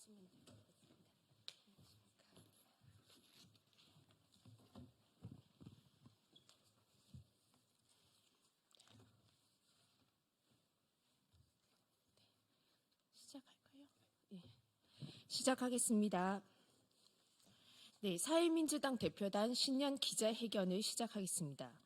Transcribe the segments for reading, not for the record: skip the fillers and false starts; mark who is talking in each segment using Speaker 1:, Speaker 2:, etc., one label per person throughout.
Speaker 1: 하시면 되겠습니다. 시작할까요? 예. 시작하겠습니다. 네, 사회민주당 대표단 신년 기자회견을 시작하겠습니다.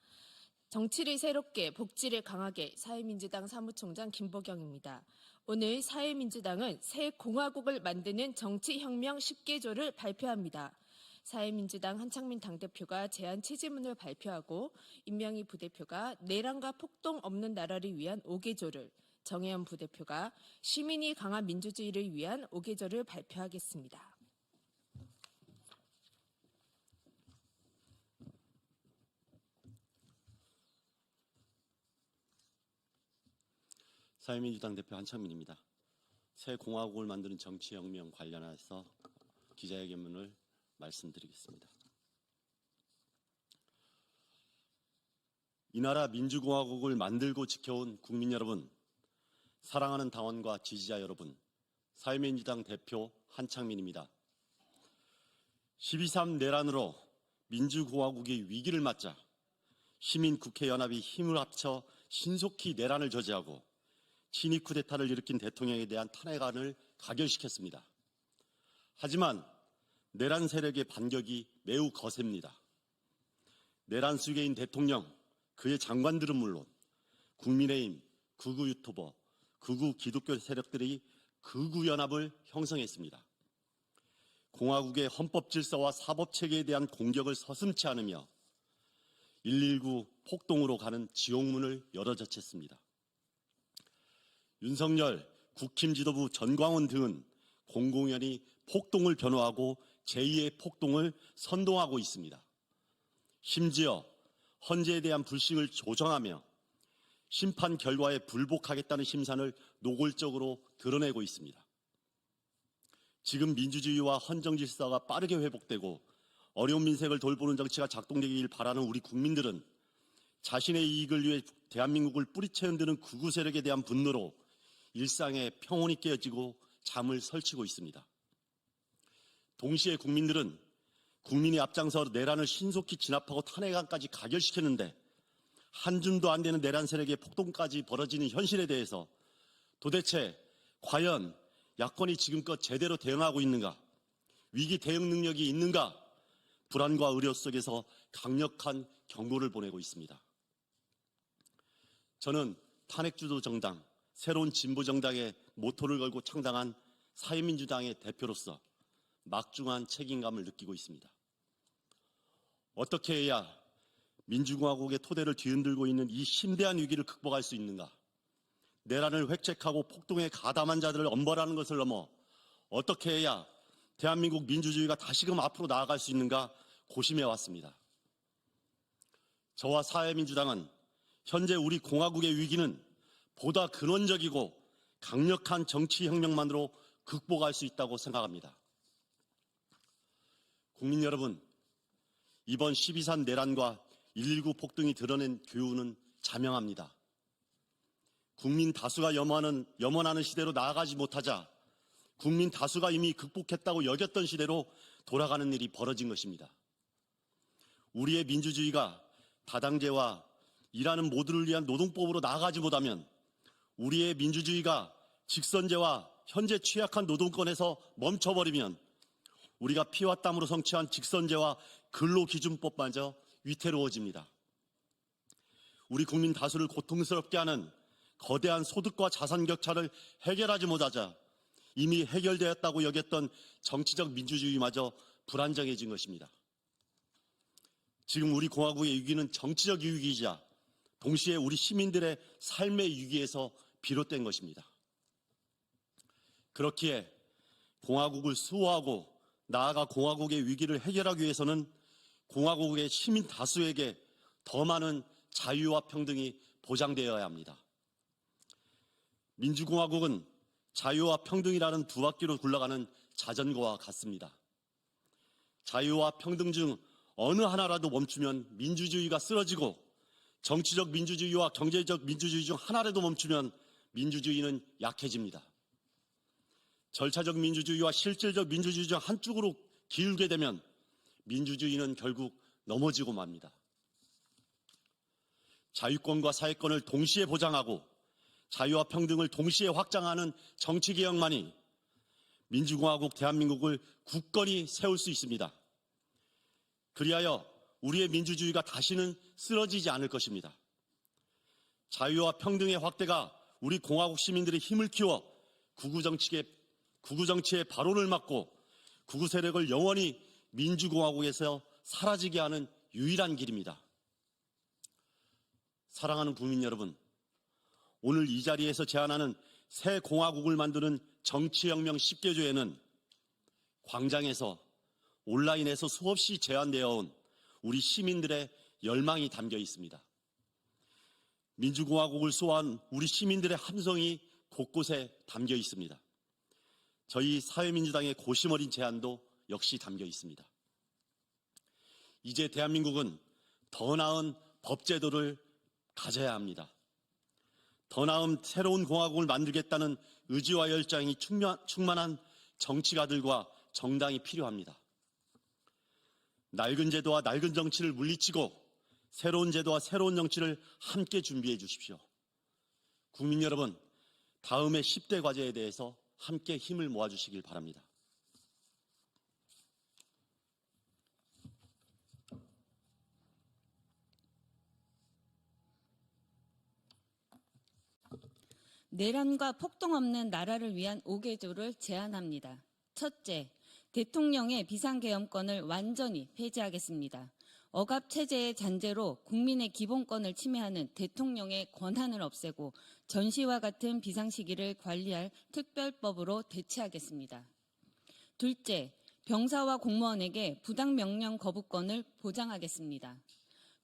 Speaker 1: 정치를 새롭게, 복지를 강하게 사회민주당 사무총장 김보경입니다. 오늘 사회민주당은 새 공화국을 만드는 정치혁명 10개조를 발표합니다. 사회민주당 한창민 당대표가 제안 취지문을 발표하고 임명희 부대표가 내란과 폭동 없는 나라를 위한 5개조를, 정혜연 부대표가 시민이 강한 민주주의를 위한 5개조를 발표하겠습니다.
Speaker 2: 사회민주당 대표 한창민입니다. 새 공화국을 만드는 정치혁명 관련해서 기자회견문을 말씀드리겠습니다. 이 나라 민주공화국을 만들고 지켜온 국민 여러분, 사랑하는 당원과 지지자 여러분, 사회민주당 대표 한창민입니다. 12.3 내란으로 민주공화국의 위기를 맞자 시민국회연합이 힘을 합쳐 신속히 내란을 저지하고 친위 쿠데타를 일으킨 대통령에 대한 탄핵안을 가결시켰습니다. 하지만 내란 세력의 반격이 매우 거셉니다. 내란 수괴인 대통령, 그의 장관들은 물론 국민의힘, 극우 유튜버, 극우 기독교 세력들이 극우연합을 형성했습니다. 공화국의 헌법 질서와 사법 체계에 대한 공격을 서슴지 않으며 119 폭동으로 가는 지옥문을 열어젖혔습니다. 윤석열, 국힘 지도부 전광훈 등은 공공연히 폭동을 변호하고 제2의 폭동을 선동하고 있습니다. 심지어 헌재에 대한 불신을 조장하며 심판 결과에 불복하겠다는 심산을 노골적으로 드러내고 있습니다. 지금 민주주의와 헌정 질서가 빠르게 회복되고 어려운 민생을 돌보는 정치가 작동되길 바라는 우리 국민들은 자신의 이익을 위해 대한민국을 뿌리채 흔드는 극우 세력에 대한 분노로 일상에 평온이 깨어지고 잠을 설치고 있습니다. 동시에 국민들은 국민이 앞장서 내란을 신속히 진압하고 탄핵안까지 가결시켰는데 한 줌도 안 되는 내란 세력의 폭동까지 벌어지는 현실에 대해서 도대체 과연 야권이 지금껏 제대로 대응하고 있는가? 위기 대응 능력이 있는가? 불안과 우려 속에서 강력한 경고를 보내고 있습니다. 저는 탄핵주도 정당, 새로운 진보정당의 모토를 걸고 창당한 사회민주당의 대표로서 막중한 책임감을 느끼고 있습니다. 어떻게 해야 민주공화국의 토대를 뒤흔들고 있는 이 심대한 위기를 극복할 수 있는가? 내란을 획책하고 폭동에 가담한 자들을 엄벌하는 것을 넘어 어떻게 해야 대한민국 민주주의가 다시금 앞으로 나아갈 수 있는가 고심해왔습니다. 저와 사회민주당은 현재 우리 공화국의 위기는 보다 근원적이고 강력한 정치혁명만으로 극복할 수 있다고 생각합니다. 국민 여러분, 이번 12.3 내란과 119 폭동이 드러낸 교훈은 자명합니다. 국민 다수가 염원하는 시대로 나아가지 못하자 국민 다수가 이미 극복했다고 여겼던 시대로 돌아가는 일이 벌어진 것입니다. 우리의 민주주의가 다당제와 일하는 모두를 위한 노동법으로 나아가지 못하면 우리의 민주주의가 직선제와 현재 취약한 노동권에서 멈춰버리면 우리가 피와 땀으로 성취한 직선제와 근로기준법마저 위태로워집니다. 우리 국민 다수를 고통스럽게 하는 거대한 소득과 자산 격차를 해결하지 못하자 이미 해결되었다고 여겼던 정치적 민주주의마저 불안정해진 것입니다. 지금 우리 공화국의 위기는 정치적 위기이자 동시에 우리 시민들의 삶의 위기에서 비롯된 것입니다. 그렇기에 공화국을 수호하고 나아가 공화국의 위기를 해결하기 위해서는 공화국의 시민 다수에게 더 많은 자유와 평등이 보장되어야 합니다. 민주공화국은 자유와 평등이라는 두 바퀴로 굴러가는 자전거와 같습니다. 자유와 평등 중 어느 하나라도 멈추면 민주주의가 쓰러지고 정치적 민주주의와 경제적 민주주의 중 하나라도 멈추면 민주주의는 약해집니다. 절차적 민주주의와 실질적 민주주의 중 한쪽으로 기울게 되면 민주주의는 결국 넘어지고 맙니다. 자유권과 사회권을 동시에 보장하고 자유와 평등을 동시에 확장하는 정치개혁만이 민주공화국 대한민국을 굳건히 세울 수 있습니다. 그리하여 우리의 민주주의가 다시는 쓰러지지 않을 것입니다. 자유와 평등의 확대가 우리 공화국 시민들의 힘을 키워 구구 정치의 발원을 막고 구구 세력을 영원히 민주공화국에서 사라지게 하는 유일한 길입니다. 사랑하는 국민 여러분, 오늘 이 자리에서 제안하는 새 공화국을 만드는 정치혁명 10개조에는 광장에서 온라인에서 수없이 제안되어 온 우리 시민들의 열망이 담겨 있습니다. 민주공화국을 소환 우리 시민들의 함성이 곳곳에 담겨 있습니다. 저희 사회민주당의 고심 어린 제안도 역시 담겨 있습니다. 이제 대한민국은 더 나은 법제도를 가져야 합니다. 더 나은 새로운 공화국을 만들겠다는 의지와 열정이 충만한 정치가들과 정당이 필요합니다. 낡은 제도와 낡은 정치를 물리치고 새로운 제도와 새로운 정치를 함께 준비해 주십시오. 국민 여러분, 다음의 10대 과제에 대해서 함께 힘을 모아주시길 바랍니다.
Speaker 3: 내란과 폭동 없는 나라를 위한 5개조를 제안합니다. 첫째, 대통령의 비상계엄권을 완전히 폐지하겠습니다. 억압체제의 잔재로 국민의 기본권을 침해하는 대통령의 권한을 없애고 전시와 같은 비상시기를 관리할 특별법으로 대체하겠습니다. 둘째, 병사와 공무원에게 부당명령 거부권을 보장하겠습니다.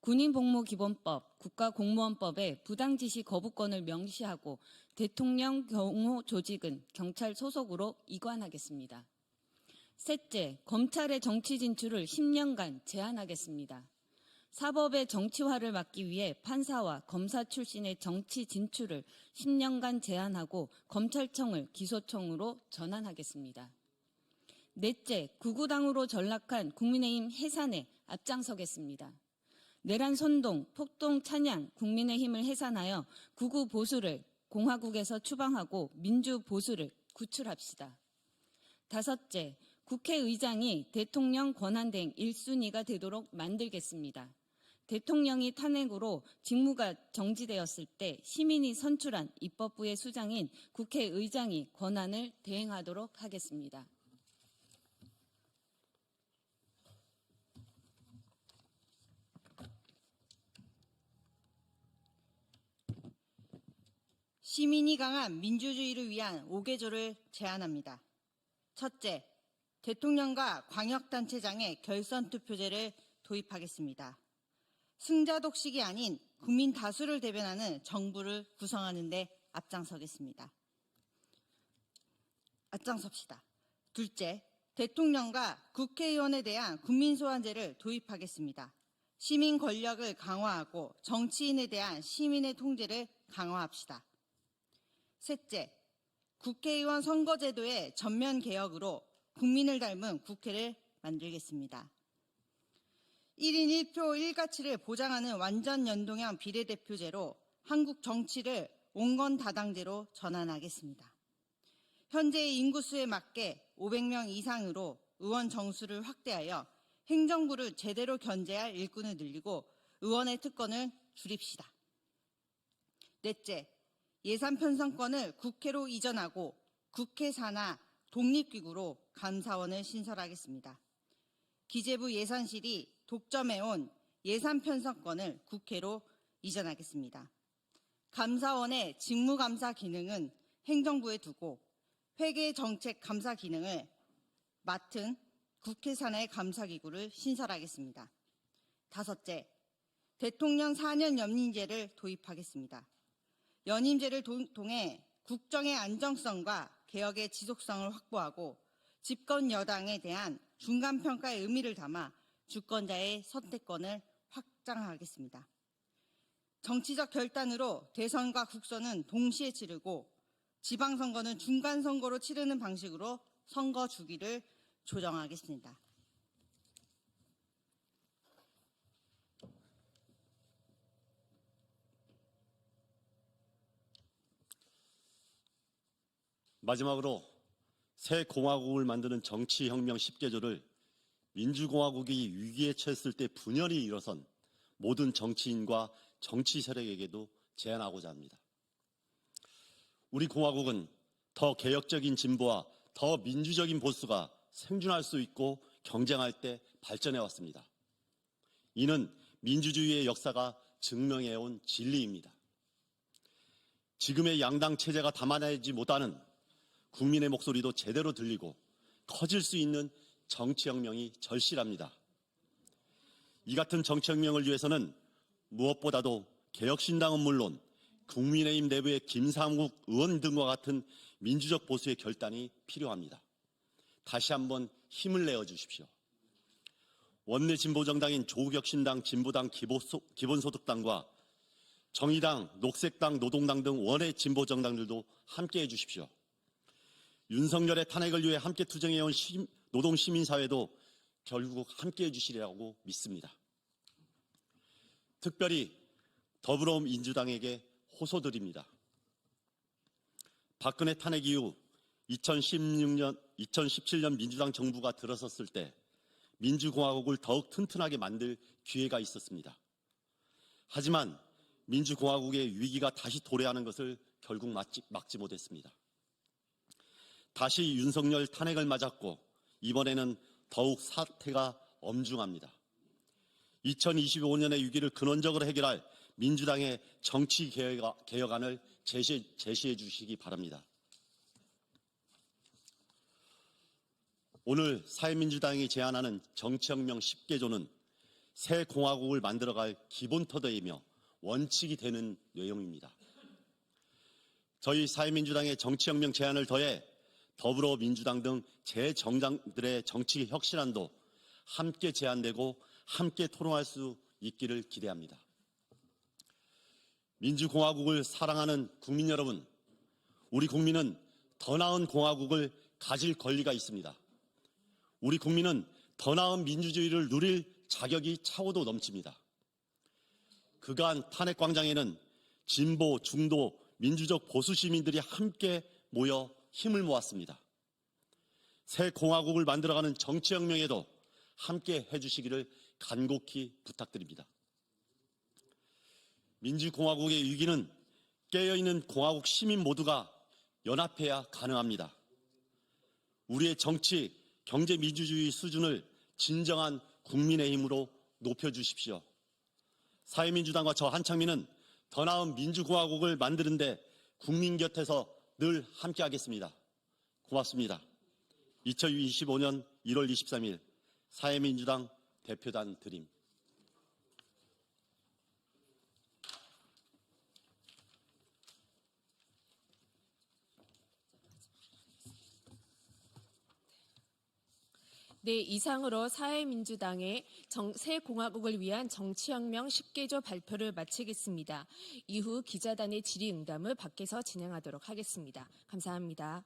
Speaker 3: 군인복무기본법, 국가공무원법에 부당지시 거부권을 명시하고 대통령 경호 조직은 경찰 소속으로 이관하겠습니다. 셋째, 검찰의 정치 진출을 10년간 제한하겠습니다. 사법의 정치화를 막기 위해 판사와 검사 출신의 정치 진출을 10년간 제한하고 검찰청을 기소청으로 전환하겠습니다. 넷째, 구구당으로 전락한 국민의힘 해산에 앞장서겠습니다. 내란 선동, 폭동 찬양, 국민의힘을 해산하여 구구 보수를 공화국에서 추방하고 민주 보수를 구출합시다. 다섯째, 국회의장이 대통령 권한대행 1순위가 되도록 만들겠습니다. 대통령이 탄핵으로 직무가 정지되었을 때 시민이 선출한 입법부의 수장인 국회의장이 권한을 대행하도록 하겠습니다.
Speaker 4: 시민이 강한 민주주의를 위한 5개조를 제안합니다. 첫째, 대통령과 광역단체장의 결선투표제를 도입하겠습니다. 승자독식이 아닌 국민 다수를 대변하는 정부를 구성하는 데 앞장섭시다. 둘째, 대통령과 국회의원에 대한 국민소환제를 도입하겠습니다. 시민 권력을 강화하고 정치인에 대한 시민의 통제를 강화합시다. 셋째, 국회의원 선거제도의 전면 개혁으로 국민을 닮은 국회를 만들겠습니다. 1인 1표 1가치를 보장하는 완전 연동형 비례대표제로 한국 정치를 온건 다당제로 전환하겠습니다. 현재의 인구수에 맞게 500명 이상으로 의원 정수를 확대하여 행정부를 제대로 견제할 일꾼을 늘리고 의원의 특권을 줄입시다. 넷째, 예산 편성권을 국회로 이전하고 국회 산하 독립기구로 감사원을 신설하겠습니다. 기재부 예산실이 독점해온 예산 편성권을 국회로 이전하겠습니다. 감사원의 직무감사 기능은 행정부에 두고 회계정책 감사 기능을 맡은 국회 산하의 감사기구를 신설하겠습니다. 다섯째, 대통령 4년 연임제를 도입하겠습니다. 연임제를 통해 국정의 안정성과 개혁의 지속성을 확보하고 집권 여당에 대한 중간평가의 의미를 담아 주권자의 선택권을 확장하겠습니다. 정치적 결단으로 대선과 국선은 동시에 치르고 지방선거는 중간선거로 치르는 방식으로 선거 주기를 조정하겠습니다.
Speaker 2: 마지막으로 새 공화국을 만드는 정치혁명 10개조를 민주공화국이 위기에 처했을 때 분열이 일어선 모든 정치인과 정치 세력에게도 제안하고자 합니다. 우리 공화국은 더 개혁적인 진보와 더 민주적인 보수가 생존할 수 있고 경쟁할 때 발전해 왔습니다. 이는 민주주의의 역사가 증명해온 진리입니다. 지금의 양당 체제가 담아내지 못하는 국민의 목소리도 제대로 들리고 커질 수 있는 정치혁명이 절실합니다. 이 같은 정치혁명을 위해서는 무엇보다도 개혁신당은 물론 국민의힘 내부의 김상국 의원 등과 같은 민주적 보수의 결단이 필요합니다. 다시 한번 힘을 내어 주십시오. 원내 진보정당인 조국혁신당, 진보당, 기본소득당과 정의당, 녹색당, 노동당 등 원외 진보정당들도 함께해 주십시오. 윤석열의 탄핵을 위해 함께 투쟁해온 노동시민사회도 결국 함께해 주시리라고 믿습니다. 특별히 더불어민주당에게 호소드립니다. 박근혜 탄핵 이후 2017년 민주당 정부가 들어섰을 때 민주공화국을 더욱 튼튼하게 만들 기회가 있었습니다. 하지만 민주공화국의 위기가 다시 도래하는 것을 결국 막지 못했습니다. 다시 윤석열 탄핵을 맞았고 이번에는 더욱 사태가 엄중합니다. 2025년의 위기를 근원적으로 해결할 민주당의 정치 개혁안을 제시해 주시기 바랍니다. 오늘 사회민주당이 제안하는 정치혁명 10개조는 새 공화국을 만들어갈 기본터대이며 원칙이 되는 내용입니다. 저희 사회민주당의 정치혁명 제안을 더해 더불어민주당 등 제 정당들의 정치 혁신안도 함께 제안되고 함께 토론할 수 있기를 기대합니다. 민주공화국을 사랑하는 국민 여러분, 우리 국민은 더 나은 공화국을 가질 권리가 있습니다. 우리 국민은 더 나은 민주주의를 누릴 자격이 차고도 넘칩니다. 그간 탄핵광장에는 진보, 중도, 민주적 보수 시민들이 함께 모여 힘을 모았습니다. 새 공화국을 만들어가는 정치혁명에도 함께 해주시기를 간곡히 부탁드립니다. 민주공화국의 위기는 깨어있는 공화국 시민 모두가 연합해야 가능합니다. 우리의 정치, 경제 민주주의 수준을 진정한 국민의힘으로 높여주십시오. 사회민주당과 저 한창민은 더 나은 민주공화국을 만드는 데 국민 곁에서 늘 함께하겠습니다. 고맙습니다. 2025년 1월 23일 사회민주당 대표단 드림.
Speaker 1: 네, 이상으로 사회민주당의 새 공화국을 위한 정치혁명 10개조 발표를 마치겠습니다. 이후 기자단의 질의응답을 밖에서 진행하도록 하겠습니다. 감사합니다.